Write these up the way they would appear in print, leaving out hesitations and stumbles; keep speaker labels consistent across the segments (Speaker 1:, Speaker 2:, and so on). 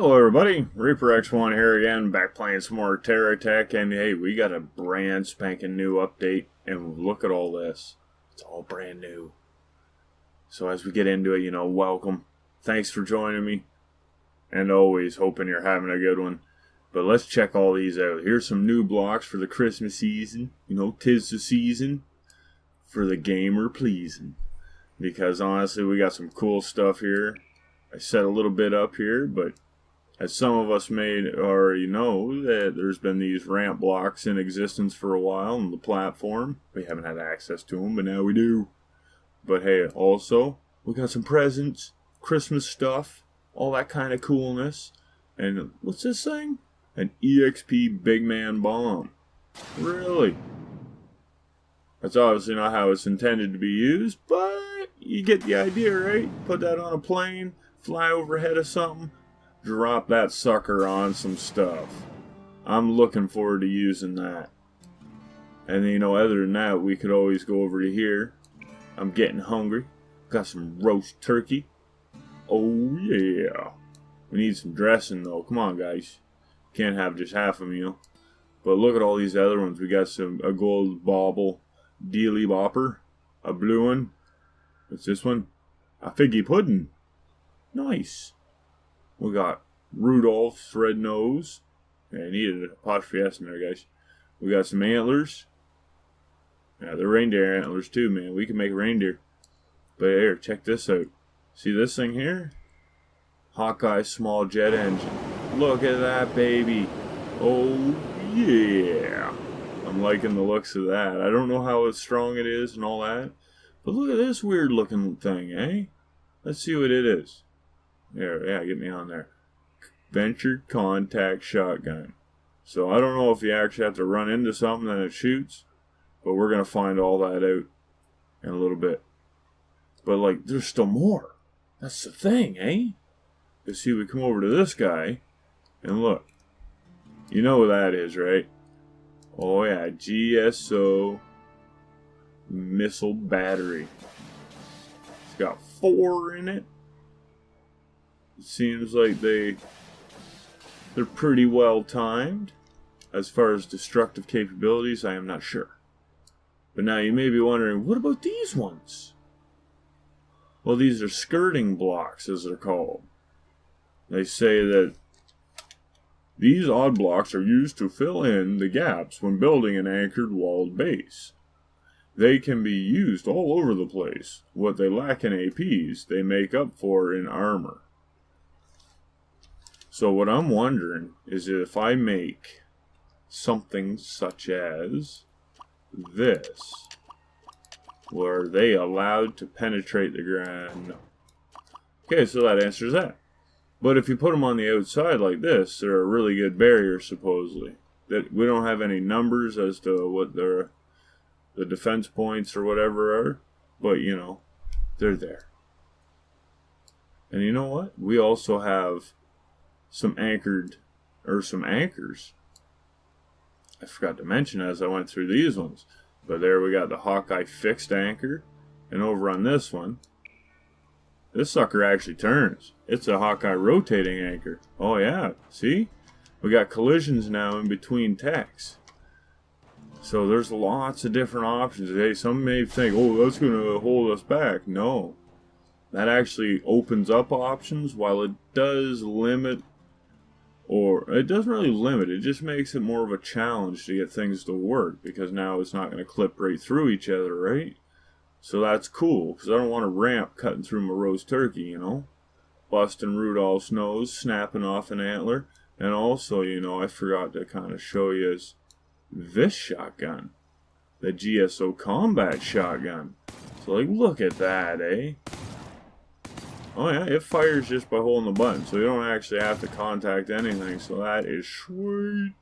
Speaker 1: Hello everybody, Reaper X1 here again, back playing some more Terra Tech, and hey, we got a brand spanking new update, and look at all this. It's all brand new. So as we get into it, welcome. Thanks for joining me, and always hoping you're having a good one. But let's check all these out. Here's some new blocks for the Christmas season. 'Tis the season for the gamer pleasing. Because honestly, we got some cool stuff here. I set a little bit up here, but as some of us may already know, that there's been these ramp blocks in existence for a while on the platform. We haven't had access to them, but now we do. But hey, also, we got some presents, Christmas stuff, all that kind of coolness. And what's this thing? An EXP Big Man Bomb. Really? That's obviously not how it's intended to be used, but you get the idea, right? Put that on a plane, fly overhead of something, drop that sucker on some stuff. I'm looking forward to using that. And other than that, we could always go over to here. I'm getting hungry. Got some roast turkey. Oh yeah. We need some dressing though. Come on guys. Can't have just half a meal. But look at all these other ones. We got a gold bauble dealy bopper. A blue one. What's this one? A figgy pudding. Nice. We got Rudolph's red nose. Yeah, I needed an apostrophe S in there, guys. We got some antlers. Yeah, they're reindeer antlers too, man. We can make reindeer. But here, check this out. See this thing here? Hawkeye small jet engine. Look at that, baby. Oh, yeah. I'm liking the looks of that. I don't know how strong it is and all that. But look at this weird looking thing, eh? Let's see what it is. There, yeah, get me on there. Ventured contact shotgun. So I don't know if you actually have to run into something and it shoots, but we're going to find all that out in a little bit. But there's still more. That's the thing, eh? You see, we come over to this guy, and look. You know what that is, right? Oh yeah, GSO missile battery. It's got 4 in it. It seems like they're pretty well timed. As far as destructive capabilities, I am not sure. But now you may be wondering, what about these ones? Well, these are skirting blocks, as they're called. They say that these odd blocks are used to fill in the gaps when building an anchored walled base. They can be used all over the place. What they lack in APs, they make up for in armor. So what I'm wondering is if I make something such as this, were they allowed to penetrate the ground? No. Okay, so that answers that. But if you put them on the outside like this, they're a really good barrier, supposedly. That we don't have any numbers as to what the defense points or whatever are, but they're there. And you know what? We also have some anchors. I forgot to mention as I went through these ones. But there we got the Hawkeye fixed anchor. And over on this one, this sucker actually turns. It's a Hawkeye rotating anchor. Oh yeah, see? We got collisions now in between techs. So there's lots of different options. Hey, some may think, oh, that's going to hold us back. No. That actually opens up options while it does limit, or it doesn't really limit, it just makes it more of a challenge to get things to work, because now it's not going to clip right through each other, right? So that's cool, because I don't want a ramp cutting through my roast turkey, busting Rudolph's nose, snapping off an antler, and also, I forgot to kind of show you this shotgun, the GSO combat shotgun. So look at that, eh? Oh yeah, it fires just by holding the button, so you don't actually have to contact anything, so that is sweet.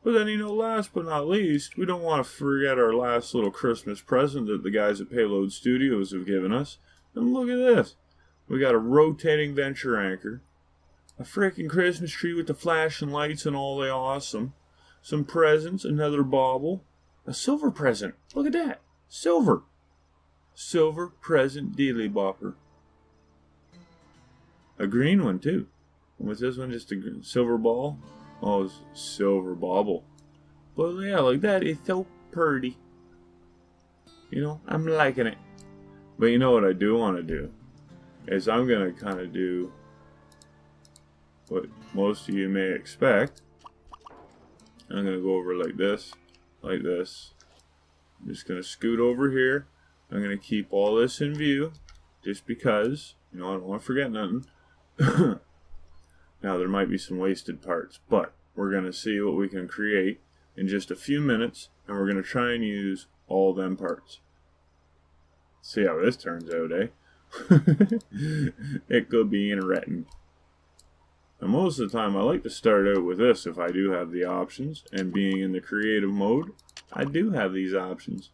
Speaker 1: But then, last but not least, we don't want to forget our last little Christmas present that the guys at Payload Studios have given us. And look at this. We got a rotating venture anchor, a freaking Christmas tree with the flashing lights and all the awesome, some presents, another bauble, a silver present. Look at that. Silver. Silver present dealy bopper. A green one, too. What's this one? Just a silver ball? Oh, it's silver bauble. But yeah, like that. It's so pretty. You know, I'm liking it. But you know what I do want to do? Is I'm going to kind of do what most of you may expect. I'm going to go over like this. Like this. I'm just going to scoot over here. I'm going to keep all this in view. Just because, you know, I don't want to forget nothing. Now, there might be some wasted parts, but we're going to see what we can create in just a few minutes, and we're going to try and use all them parts. See how this turns out, eh? It could be interesting. And most of the time, I like to start out with this if I do have the options, and being in the creative mode, I do have these options.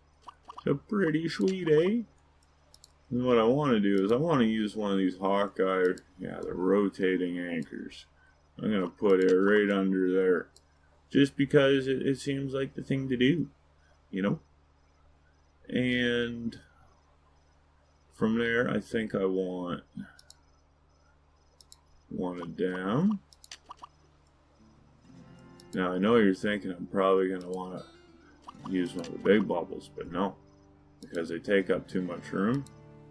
Speaker 1: So pretty sweet, eh? And what I want to do is I want to use one of these Hawkeye, the rotating anchors. I'm going to put it right under there. Just because it seems like the thing to do, you know? And from there, I think I want it down. Now, I know you're thinking I'm probably going to want to use one of the big bubbles, but no. Because they take up too much room.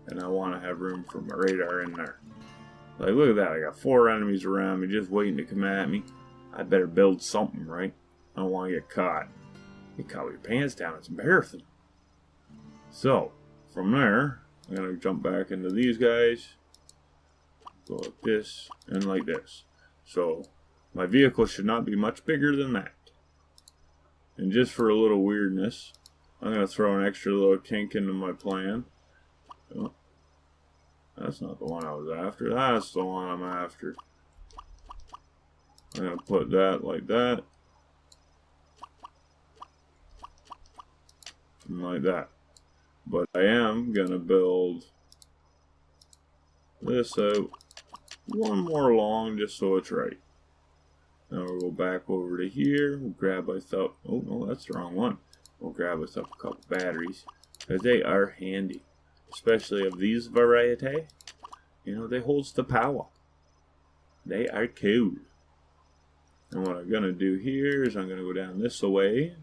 Speaker 1: And I want to have room for my radar in there. Like, look at that. I got 4 enemies around me just waiting to come at me. I better build something, right? I don't want to get caught. You caught with your pants down. It's embarrassing. So, from there, I'm going to jump back into these guys. Go like this and like this. So, my vehicle should not be much bigger than that. And just for a little weirdness, I'm going to throw an extra little kink into my plan. Oh, that's not the one I was after. That's the one I'm after. I'm going to put that like that. And like that. But I am going to build this out one more long just so it's right. Now we'll go back over to here. We'll grab myself. Oh, no, that's the wrong one. We'll grab us up a couple batteries. Because they are handy. Especially of these variety. You know, they holds the power. They are cool. And what I'm going to do here is I'm going to go down this way.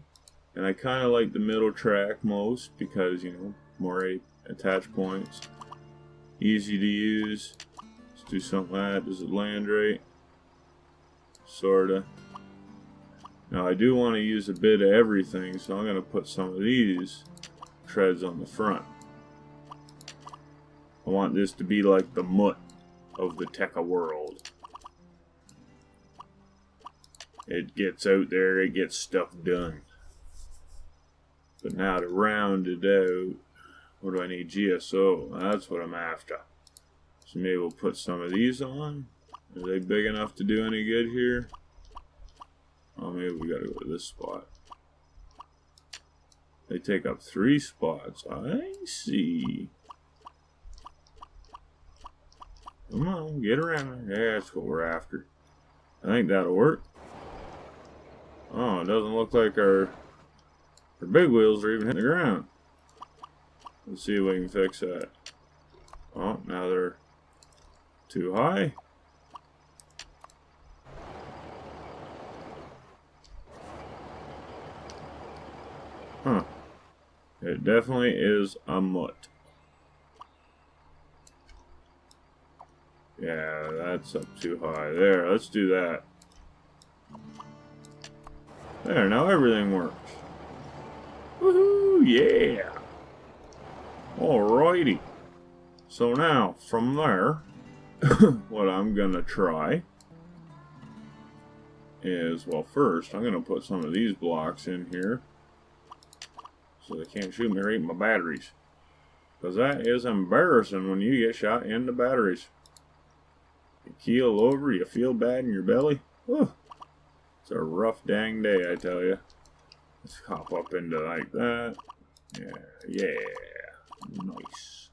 Speaker 1: And I kind of like the middle track most because, you know, more attach points. Easy to use. Let's do something like that. Does it land right? Sorta. Now I do want to use a bit of everything, so I'm going to put some of these treads on the front. I want this to be like the mutt of the Terra world. It gets out there, it gets stuff done. But now to round it out, what do I need? GSO. That's what I'm after. So maybe we'll put some of these on. Are they big enough to do any good here? Oh, maybe we gotta go to this spot. They take up 3 spots. I see. Come on, get around there. Yeah, that's what we're after. I think that'll work. Oh, it doesn't look like our big wheels are even hitting the ground. Let's see if we can fix that. Oh, now they're too high. Huh. It definitely is a mutt. Yeah, that's up too high. There, let's do that. There, now everything works. Woohoo, yeah! Alrighty. So now, from there, what I'm gonna try is, well, first, I'm gonna put some of these blocks in here so they can't shoot me right in my batteries. Because that is embarrassing when you get shot in the batteries. You keel over, you feel bad in your belly. Whew. It's a rough dang day, I tell you. Let's hop up into like that. Yeah. Nice.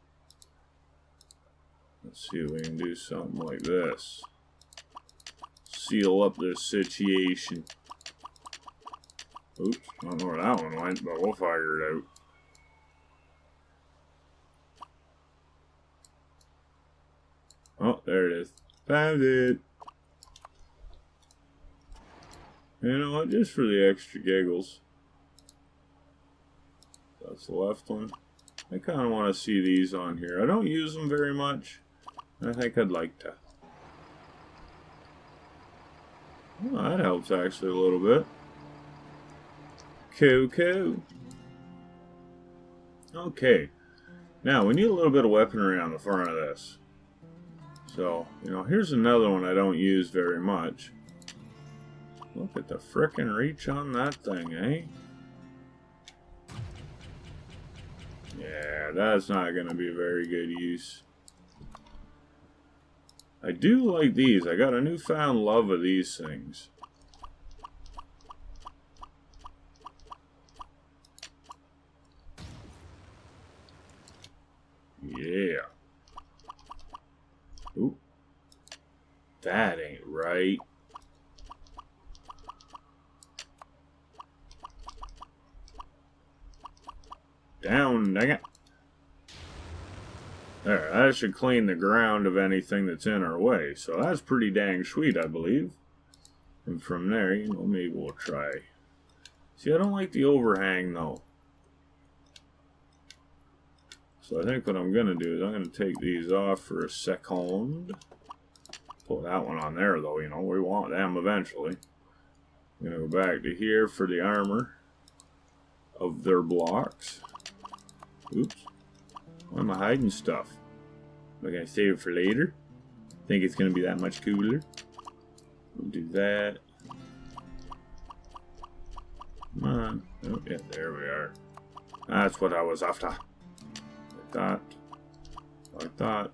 Speaker 1: Let's see if we can do something like this. Seal up this situation. Oops, I don't know where that one went, but we'll figure it out. Oh, there it is. Found it. You know what? Just for the extra giggles. That's the left one. I kind of want to see these on here. I don't use them very much. I think I'd like to. Well, that helps actually a little bit. Cool. Okay. Now, we need a little bit of weaponry on the front of this. So, you know, here's another one I don't use very much. Look at the frickin' reach on that thing, eh? Yeah, that's not going to be a very good use. I do like these. I got a newfound love of these things. Yeah. Ooh. That ain't right. Down, dang it. There, that should clean the ground of anything that's in our way. So that's pretty dang sweet, I believe. And from there, you know, maybe we'll try. See, I don't like the overhang, though. So I think what I'm going to do is I'm going to take these off for a second. Put that one on there, though, you know, we want them eventually. I'm going to go back to here for the armor of their blocks. Oops. Why am I hiding stuff? Am I going to save it for later? Think it's going to be that much cooler? We'll do that. Come on. Oh, yeah, there we are. That's what I was after. Like that. Like that.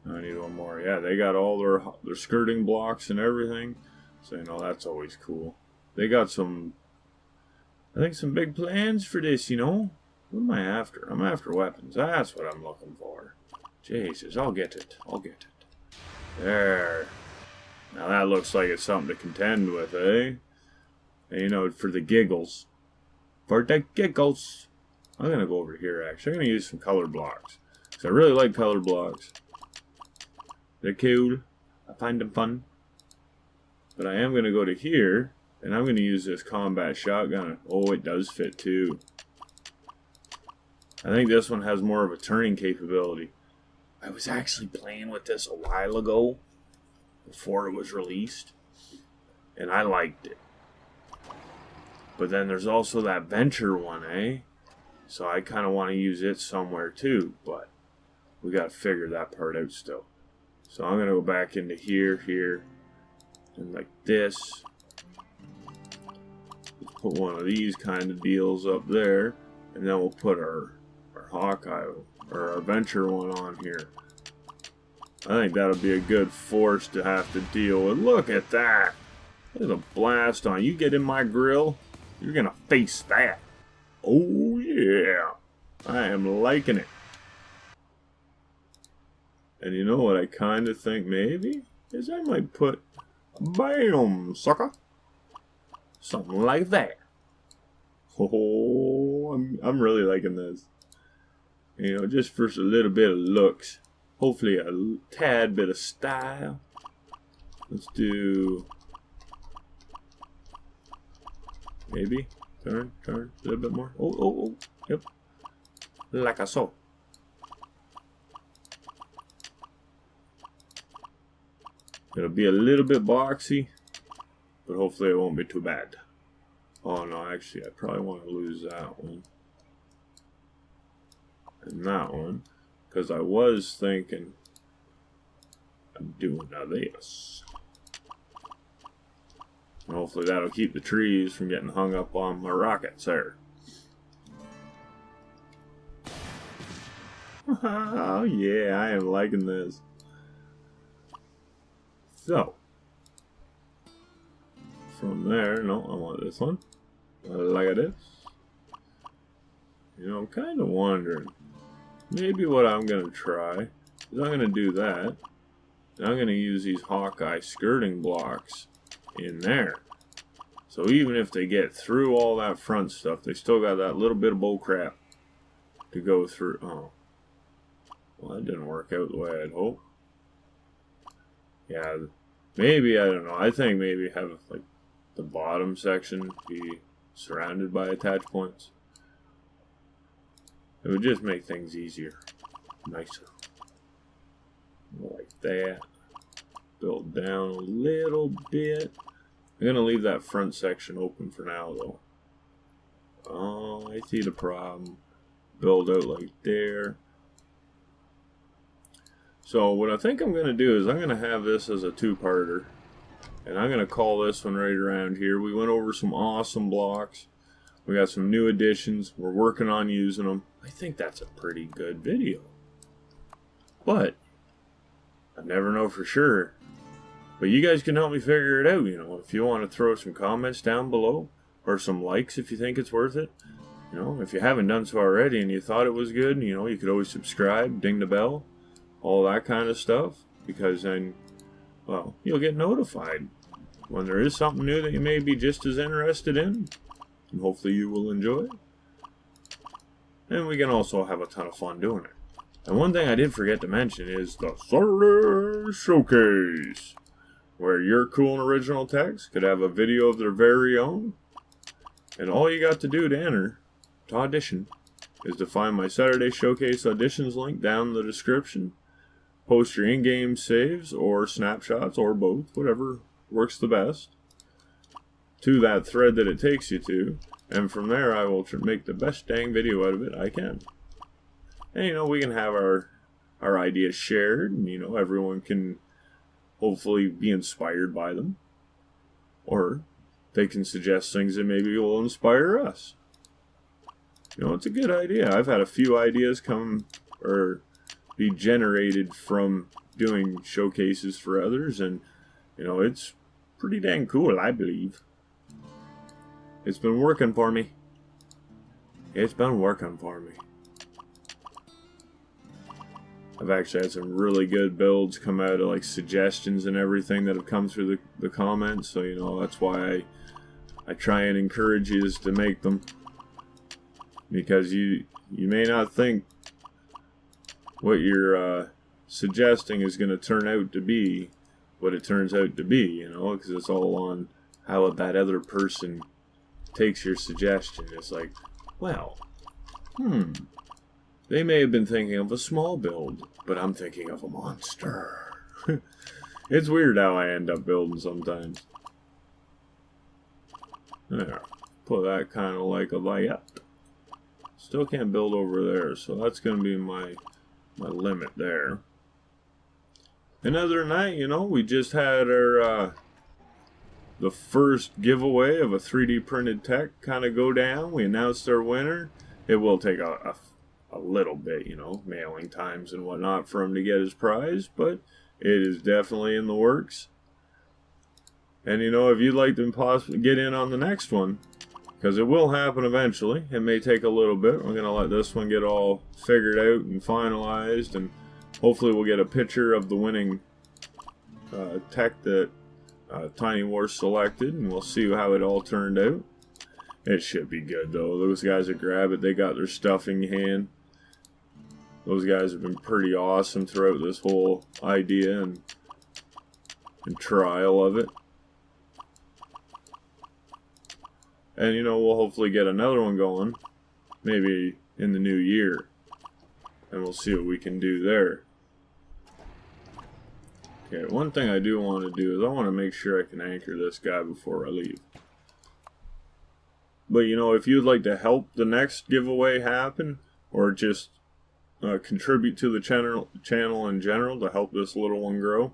Speaker 1: I need one more. Yeah, they got all their skirting blocks and everything. So, you know, that's always cool. They got some, I think, some big plans for this, you know. What am I after? I'm after weapons. That's what I'm looking for. Jesus, I'll get it. I'll get it. There. Now that looks like it's something to contend with, eh? And, you know, for the giggles. For the giggles. I'm going to go over here, actually. I'm going to use some color blocks. Because I really like color blocks. They're cool. I find them fun. But I am going to go to here. And I'm going to use this combat shotgun. Oh, it does fit, too. I think this one has more of a turning capability. I was actually playing with this a while ago, before it was released, and I liked it. But then there's also that venture one, eh? So I kind of want to use it somewhere too, but we got to figure that part out still. So I'm going to go back into here, and like this. Let's put one of these kind of deals up there, and then we'll put our Hawkeye or our Venture one on here. I think that'll be a good force to have to deal with. Look at that! There's a blast on. You get in my grill, you're gonna face that. Oh yeah! I am liking it. And you know what I kind of think maybe? Is I might put, bam, sucker! Something like that. Oh, I'm really liking this. You know, just for a little bit of looks. Hopefully a tad bit of style. Let's do... maybe. Turn. A little bit more. Oh. Yep. Like I saw. It'll be a little bit boxy. But hopefully it won't be too bad. Oh no, actually I probably want to lose that one. And that one, because I was thinking of doing this. And hopefully that'll keep the trees from getting hung up on my rockets there. Oh yeah, I am liking this. So, from there, no, I want this one. Like this. You know, I'm kind of wondering. Maybe what I'm going to try is I'm going to do that. And I'm going to use these Hawkeye skirting blocks in there. So even if they get through all that front stuff, they still got that little bit of bull crap to go through. Oh. Well, that didn't work out the way I'd hoped. Yeah, maybe, I don't know. I think maybe have like the bottom section be surrounded by attach points. It would just make things easier, nicer. Like that. Build down a little bit. I'm going to leave that front section open for now, though. Oh, I see the problem. Build out like there. So what I think I'm going to do is I'm going to have this as a two-parter. And I'm going to call this one right around here. We went over some awesome blocks. We got some new additions. We're working on using them. I think that's a pretty good video. But I never know for sure. But you guys can help me figure it out, you know. If you want to throw some comments down below, or some likes if you think it's worth it. You know, if you haven't done so already and you thought it was good, you know, you could always subscribe, ding the bell, all that kind of stuff. Because then, well, you'll get notified when there is something new that you may be just as interested in. And hopefully you will enjoy it. And we can also have a ton of fun doing it. And one thing I did forget to mention is the Saturday Showcase, where your cool and original techs could have a video of their very own. And all you got to do to enter, to audition, is to find my Saturday Showcase auditions link down in the description. Post your in-game saves or snapshots or both, whatever works the best, to that thread that it takes you to. And from there I will make the best dang video out of it I can. And you know, we can have our ideas shared, and you know, everyone can hopefully be inspired by them. Or they can suggest things that maybe will inspire us. You know, it's a good idea. I've had a few ideas come or be generated from doing showcases for others, and you know, it's pretty dang cool, I believe. It's been working for me. It's been working for me. I've actually had some really good builds come out of like suggestions and everything that have come through the comments. So, you know, that's why I try and encourage you to make them. Because you may not think what you're suggesting is going to turn out to be what it turns out to be, you know, because it's all on how that other person takes your suggestion. It's like, well, they may have been thinking of a small build, but I'm thinking of a monster. It's weird how I end up building sometimes. There, put that kind of like a layup. Still can't build over there, so that's going to be my limit there. And other than that, you know, we just had our the first giveaway of a 3D printed tech kind of go down. We announced our winner. It will take a little bit, you know, mailing times and whatnot for him to get his prize, but it is definitely in the works. And you know, if you'd like to possibly get in on the next one, because it will happen eventually, it may take a little bit. We're going to let this one get all figured out and finalized, and hopefully we'll get a picture of the winning tech that Tiny Wars selected, and we'll see how it all turned out. It should be good, though. Those guys that grab it, they got their stuff in hand. Those guys have been pretty awesome throughout this whole idea and trial of it. And, you know, we'll hopefully get another one going, maybe in the new year. And we'll see what we can do there. Okay, one thing I do want to do is I want to make sure I can anchor this guy before I leave. But, you know, if you'd like to help the next giveaway happen, or just contribute to the channel in general to help this little one grow,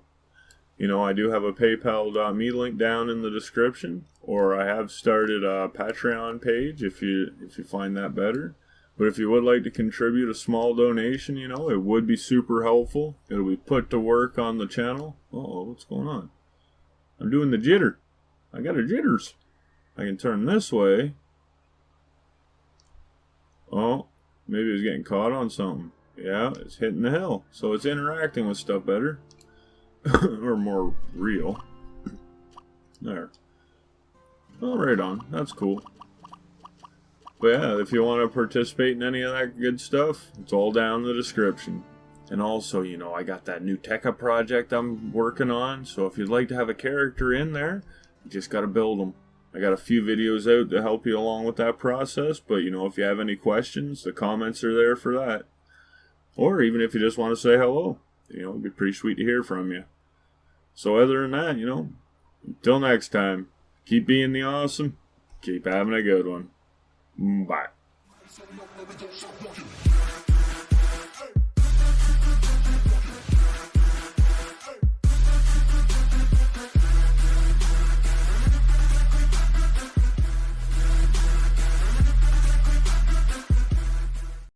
Speaker 1: you know, I do have a paypal.me link down in the description, or I have started a Patreon page if you find that better. But if you would like to contribute a small donation, you know, it would be super helpful. It'll be put to work on the channel. Uh-oh, what's going on? I'm doing the jitter. I got a jitters. I can turn this way. Oh, maybe it's getting caught on something. Yeah, it's hitting the hill. So it's interacting with stuff better. Or more real. There. Oh, right on. That's cool. But yeah, if you want to participate in any of that good stuff, it's all down in the description. And also, you know, I got that new Tekka project I'm working on. So if you'd like to have a character in there, you just got to build them. I got a few videos out to help you along with that process, but you know, if you have any questions, the comments are there for that. Or even if you just want to say hello, you know, it'd be pretty sweet to hear from you. So other than that, you know, until next time, keep being the awesome, keep having a good one. Bye.